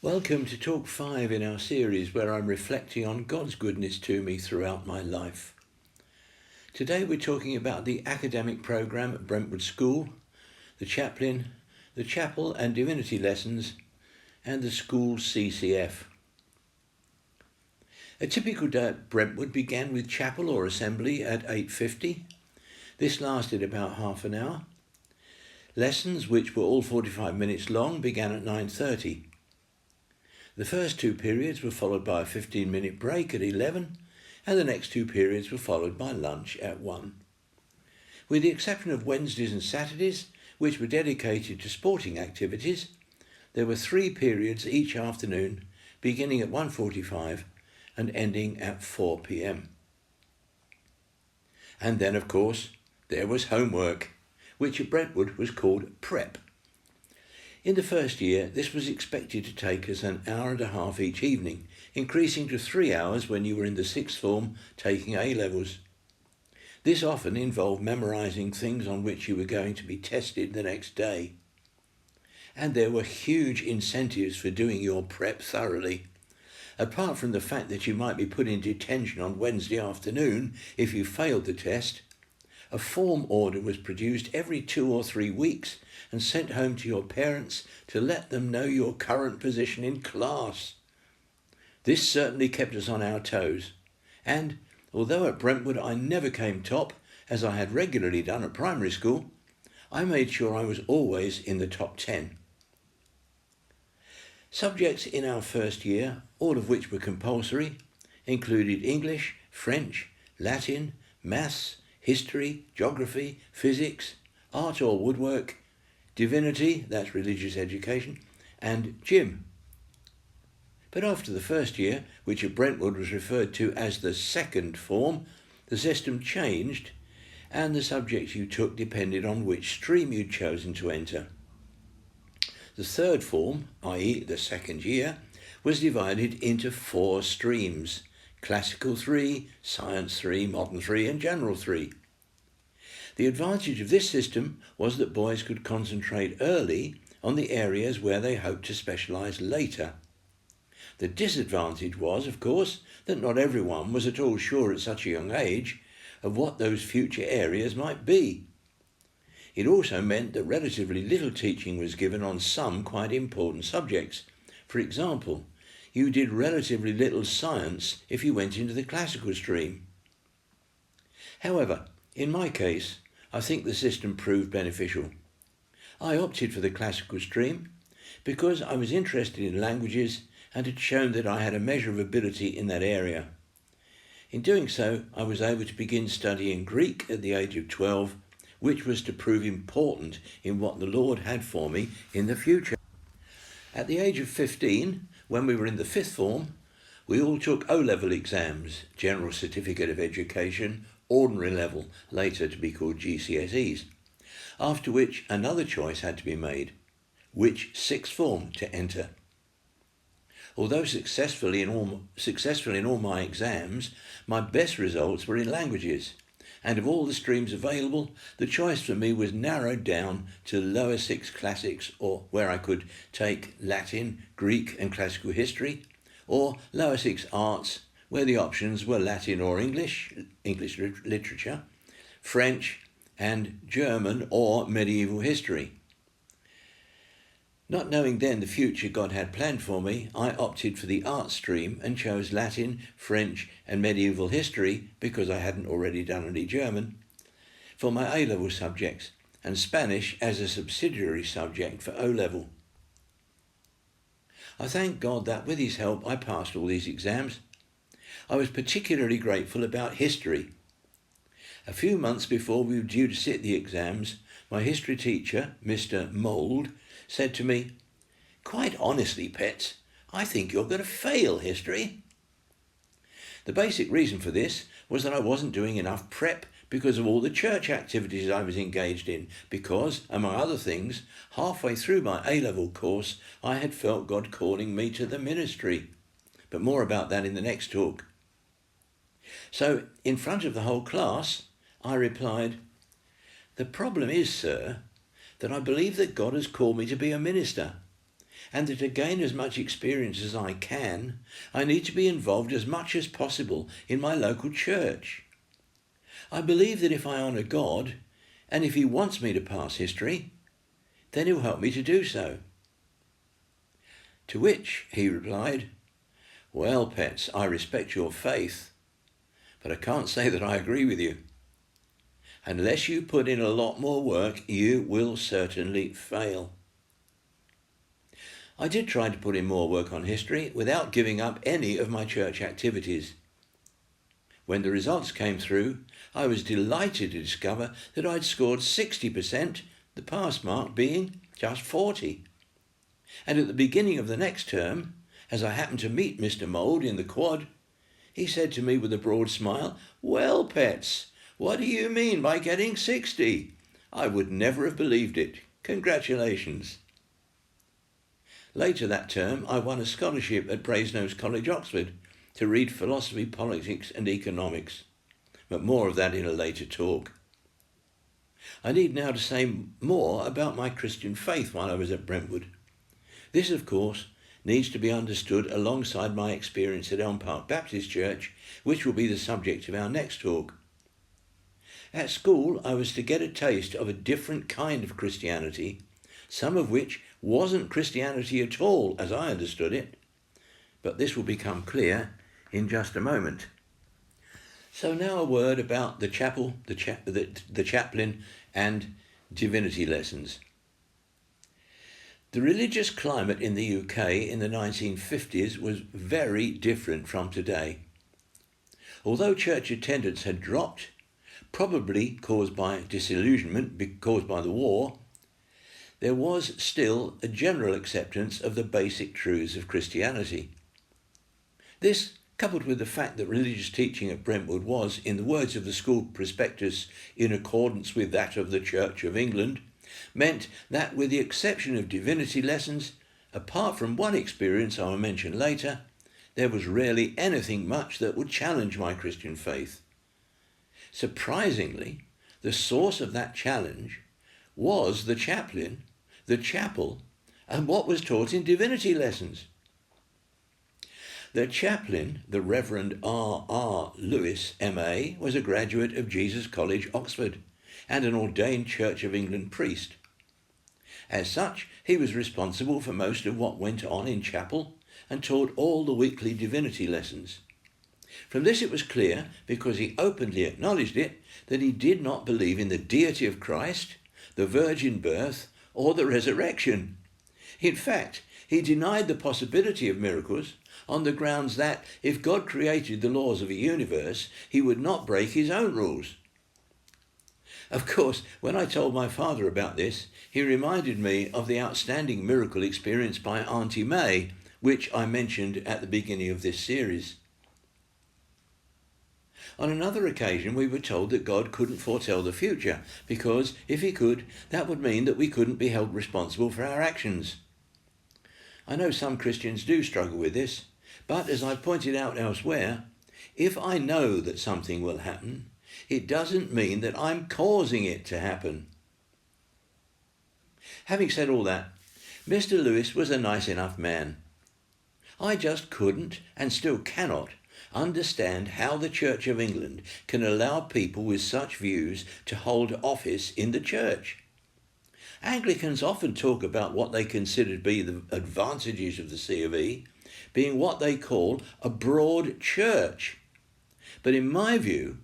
Welcome to Talk 5 in our series where I'm reflecting on God's goodness to me throughout my life. Today we're talking about the academic programme at Brentwood School, the chaplain, the chapel and divinity lessons, and the school CCF. A typical day at Brentwood began with chapel or assembly at 8:50. This lasted about half an hour. Lessons, which were all 45 minutes long, began at 9:30. The first two periods were followed by a 15-minute break at 11, and the next two periods were followed by lunch at 1. With the exception of Wednesdays and Saturdays, which were dedicated to sporting activities, there were 3 periods each afternoon, beginning at 1:45 and ending at 4 p.m. And then, of course, there was homework, which at Brentwood was called prep. In the first year, this was expected to take us an hour and a half each evening, increasing to 3 hours when you were in the sixth form taking A-levels. This often involved memorising things on which you were going to be tested the next day. And there were huge incentives for doing your prep thoroughly. Apart from the fact that you might be put in detention on Wednesday afternoon if you failed the test, a form order was produced every 2 or 3 weeks and sent home to your parents to let them know your current position in class. This certainly kept us on our toes, and although at Brentwood I never came top, as I had regularly done at primary school, I made sure I was always in the top 10. Subjects in our first year, all of which were compulsory, included English, French, Latin, maths, history, geography, physics, art or woodwork, divinity, that's religious education, and gym. But after the first year, which at Brentwood was referred to as the second form, the system changed and the subjects you took depended on which stream you'd chosen to enter. The third form, i.e. the second year, was divided into 4 streams: Classical 3, Science 3, Modern 3 and General 3. The advantage of this system was that boys could concentrate early on the areas where they hoped to specialise later. The disadvantage was, of course, that not everyone was at all sure at such a young age of what those future areas might be. It also meant that relatively little teaching was given on some quite important subjects. For example, you did relatively little science if you went into the classical stream. However, in my case, I think the system proved beneficial. I opted for the classical stream because I was interested in languages and had shown that I had a measure of ability in that area. In doing so, I was able to begin studying Greek at the age of 12, which was to prove important in what the Lord had for me in the future. At the age of 15, when we were in the 5th form, we all took O-level exams, General Certificate of Education, Ordinary Level, later to be called GCSEs, after which another choice had to be made: which sixth form to enter. Although successful in all my exams, my best results were in languages, and of all the streams available, the choice for me was narrowed down to lower 6 classics, or where I could take Latin, Greek and classical history, or lower 6 arts, where the options were Latin or English literature, French and German or medieval history. Not knowing then the future God had planned for me, I opted for the art stream and chose Latin, French and medieval history, because I hadn't already done any German, for my A-level subjects, and Spanish as a subsidiary subject for O-level. I thank God that with his help I passed all these exams. I was particularly grateful about history. A few months before we were due to sit the exams, my history teacher, Mr. Mould, said to me, "Quite honestly, Pets, I think you're going to fail history." The basic reason for this was that I wasn't doing enough prep because of all the church activities I was engaged in, because, among other things, halfway through my A-level course, I had felt God calling me to the ministry. But more about that in the next talk. So, in front of the whole class, I replied, "The problem is, sir, that I believe that God has called me to be a minister, and that to gain as much experience as I can, I need to be involved as much as possible in my local church. I believe that if I honour God, and if he wants me to pass history, then he'll help me to do so. To which he replied, "Well, Pets, I respect your faith, but I can't say that I agree with you. Unless you put in a lot more work, you will certainly fail." I did try to put in more work on history without giving up any of my church activities. When the results came through, I was delighted to discover that I'd scored 60%, the pass mark being just 40. And at the beginning of the next term, as I happened to meet Mr. Mould in the quad, he said to me with a broad smile, "Well, Pets, what do you mean by getting 60? I would never have believed it. Congratulations." Later that term, I won a scholarship at Brasenose College, Oxford, to read philosophy, politics and economics, but more of that in a later talk. I need now to say more about my Christian faith while I was at Brentwood. This, of course, needs to be understood alongside my experience at Elm Park Baptist Church, which will be the subject of our next talk. At school, I was to get a taste of a different kind of Christianity, some of which wasn't Christianity at all, as I understood it, but this will become clear in just a moment. So now a word about the chapel, the chaplain, and divinity lessons. The religious climate in the UK in the 1950s was very different from today. Although church attendance had dropped, probably caused by disillusionment caused by the war, there was still a general acceptance of the basic truths of Christianity. This, coupled with the fact that religious teaching at Brentwood was, in the words of the school prospectus, in accordance with that of the Church of England, meant that with the exception of divinity lessons, apart from one experience I will mention later, there was rarely anything much that would challenge my Christian faith. Surprisingly, the source of that challenge was the chaplain, the chapel, and what was taught in divinity lessons. The chaplain, the Reverend R. Lewis, M.A., was a graduate of Jesus College, Oxford, and an ordained Church of England priest. As such, he was responsible for most of what went on in chapel and taught all the weekly divinity lessons. From this it was clear, because he openly acknowledged it, that he did not believe in the deity of Christ, the virgin birth, or the resurrection. In fact, he denied the possibility of miracles on the grounds that if God created the laws of a universe, he would not break his own rules. Of course, when I told my father about this, he reminded me of the outstanding miracle experienced by Auntie May, which I mentioned at the beginning of this series. On another occasion, we were told that God couldn't foretell the future, because if he could, that would mean that we couldn't be held responsible for our actions. I know some Christians do struggle with this, but as I've pointed out elsewhere, if I know that something will happen, it doesn't mean that I'm causing it to happen. Having said all that, Mr. Lewis was a nice enough man. I just couldn't, and still cannot, understand how the Church of England can allow people with such views to hold office in the church. Anglicans often talk about what they consider to be the advantages of the C of E, being what they call a broad church. But in my view,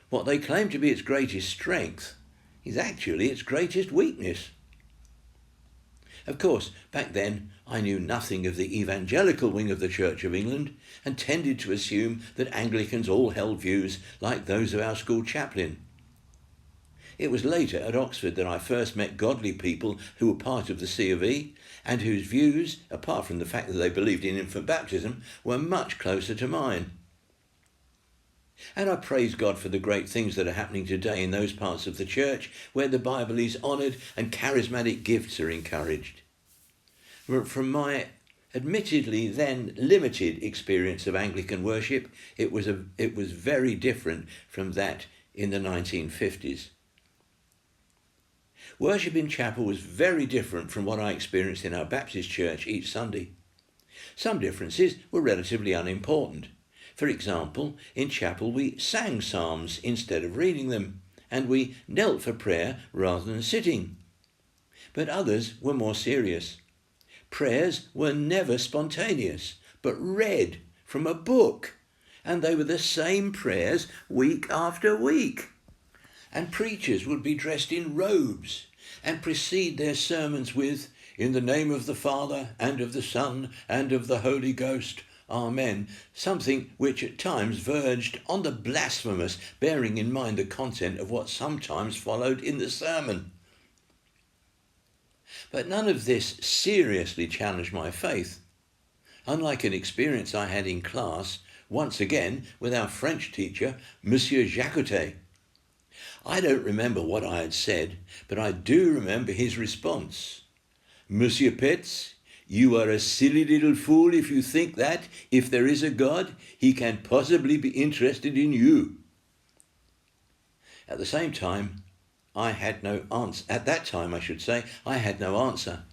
what they claim to be its greatest strength is actually its greatest weakness. Of course, back then I knew nothing of the evangelical wing of the Church of England and tended to assume that Anglicans all held views like those of our school chaplain. It was later at Oxford that I first met godly people who were part of the C of E and whose views, apart from the fact that they believed in infant baptism, were much closer to mine. And I praise God for the great things that are happening today in those parts of the church where the Bible is honoured and charismatic gifts are encouraged. From my admittedly then limited experience of Anglican worship, it was very different from that in the 1950s. Worship in chapel was very different from what I experienced in our Baptist church each Sunday. Some differences were relatively unimportant. For example, in chapel we sang psalms instead of reading them, and we knelt for prayer rather than sitting. But others were more serious. Prayers were never spontaneous, but read from a book, and they were the same prayers week after week. And preachers would be dressed in robes and precede their sermons with, "In the name of the Father, and of the Son, and of the Holy Ghost, Amen," something which at times verged on the blasphemous, bearing in mind the content of what sometimes followed in the sermon. But none of this seriously challenged my faith. Unlike an experience I had in class, once again with our French teacher, Monsieur Jacotet. I don't remember what I had said, but I do remember his response. "Monsieur Petz, you are a silly little fool if you think that, if there is a God, he can possibly be interested in you." At the same time, I had no answer. At that time, I should say, I had no answer.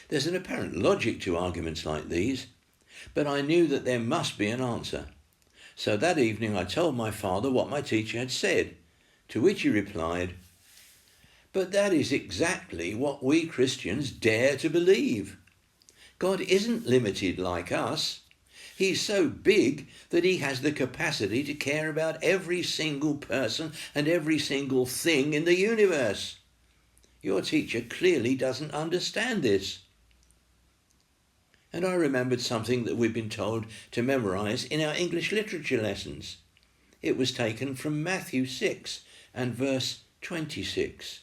There's an apparent logic to arguments like these, but I knew that there must be an answer. So that evening I told my father what my teacher had said, to which he replied, "But that is exactly what we Christians dare to believe. God isn't limited like us. He's so big that he has the capacity to care about every single person and every single thing in the universe. Your teacher clearly doesn't understand this." And I remembered something that we'd been told to memorize in our English literature lessons. It was taken from Matthew 6 and verse 26.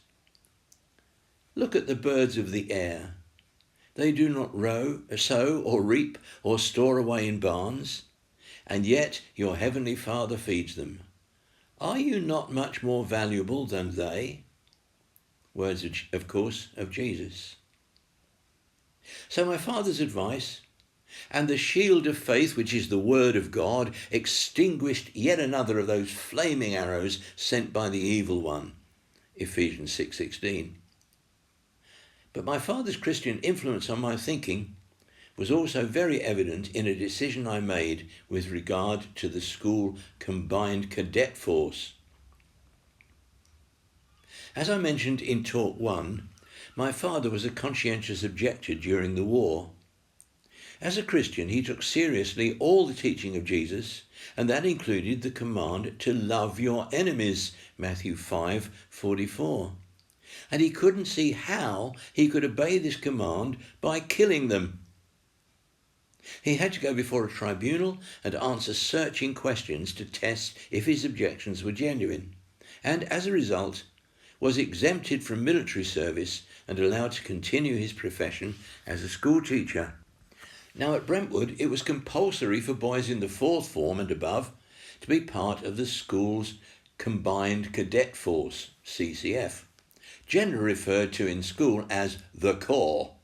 "Look at the birds of the air. They do not sow or reap or store away in barns, and yet your heavenly Father feeds them. Are you not much more valuable than they?" Words, of course, of Jesus. So my father's advice and the shield of faith, which is the word of God, extinguished yet another of those flaming arrows sent by the evil one. Ephesians 6:16. But my father's Christian influence on my thinking was also very evident in a decision I made with regard to the school combined cadet force. As I mentioned in Talk 1, my father was a conscientious objector during the war. As a Christian, he took seriously all the teaching of Jesus, and that included the command to love your enemies, Matthew 5:44. And he couldn't see how he could obey this command by killing them. He had to go before a tribunal and answer searching questions to test if his objections were genuine, and as a result, was exempted from military service and allowed to continue his profession as a school teacher. Now at Brentwood, it was compulsory for boys in the 4th form and above to be part of the school's combined cadet force, CCF, generally referred to in school as the Corps.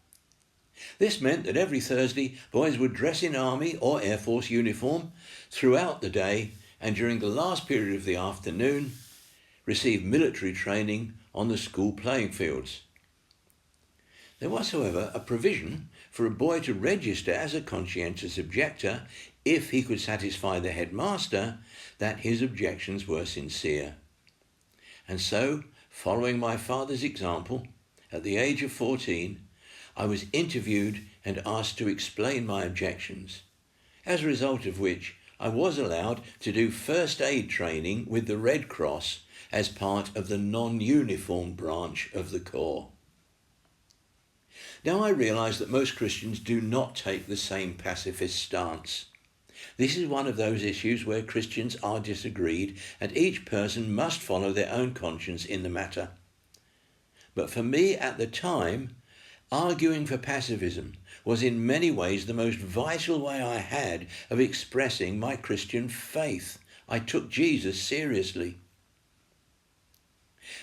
This meant that every Thursday, boys would dress in Army or Air Force uniform throughout the day, and during the last period of the afternoon, receive military training on the school playing fields. There was, however, a provision for a boy to register as a conscientious objector if he could satisfy the headmaster that his objections were sincere. And so, following my father's example, at the age of 14, I was interviewed and asked to explain my objections, as a result of which I was allowed to do first aid training with the Red Cross as part of the non-uniform branch of the Corps. Now I realise that most Christians do not take the same pacifist stance. This is one of those issues where Christians are disagreed, and each person must follow their own conscience in the matter. But for me at the time, arguing for pacifism was in many ways the most vital way I had of expressing my Christian faith. I took Jesus seriously.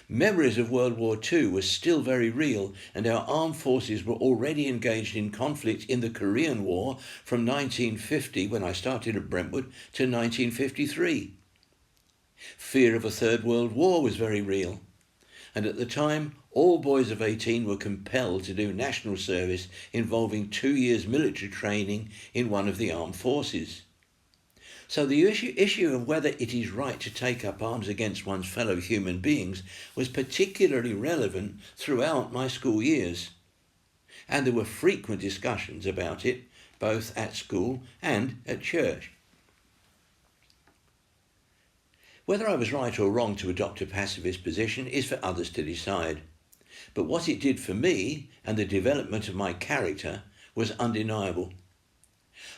Memories of World War II were still very real, and our armed forces were already engaged in conflict in the Korean War from 1950, when I started at Brentwood, to 1953. Fear of a Third World War was very real, and at the time All boys of 18 were compelled to do national service involving 2 years military training in one of the armed forces. So the issue of whether it is right to take up arms against one's fellow human beings was particularly relevant throughout my school years. And there were frequent discussions about it, both at school and at church. Whether I was right or wrong to adopt a pacifist position is for others to decide. But what it did for me and the development of my character was undeniable.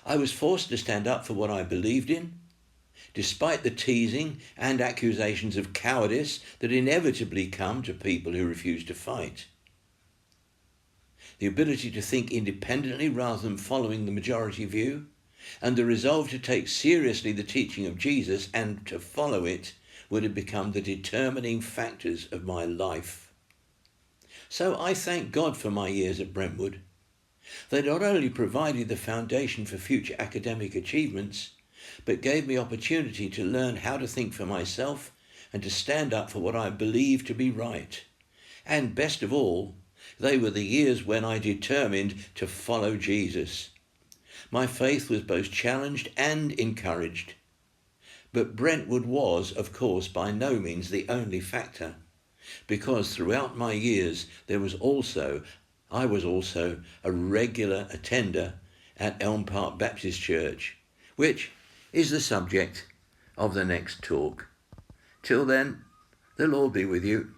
I was forced to stand up for what I believed in, despite the teasing and accusations of cowardice that inevitably come to people who refuse to fight. The ability to think independently rather than following the majority view, and the resolve to take seriously the teaching of Jesus and to follow it would have become the determining factors of my life. So I thank God for my years at Brentwood. They not only provided the foundation for future academic achievements, but gave me opportunity to learn how to think for myself and to stand up for what I believe to be right. And best of all, they were the years when I determined to follow Jesus. My faith was both challenged and encouraged. But Brentwood was, of course, by no means the only factor, because throughout my years I was also a regular attender at Elm Park Baptist Church, which is the subject of the next talk. Till then, the Lord be with you.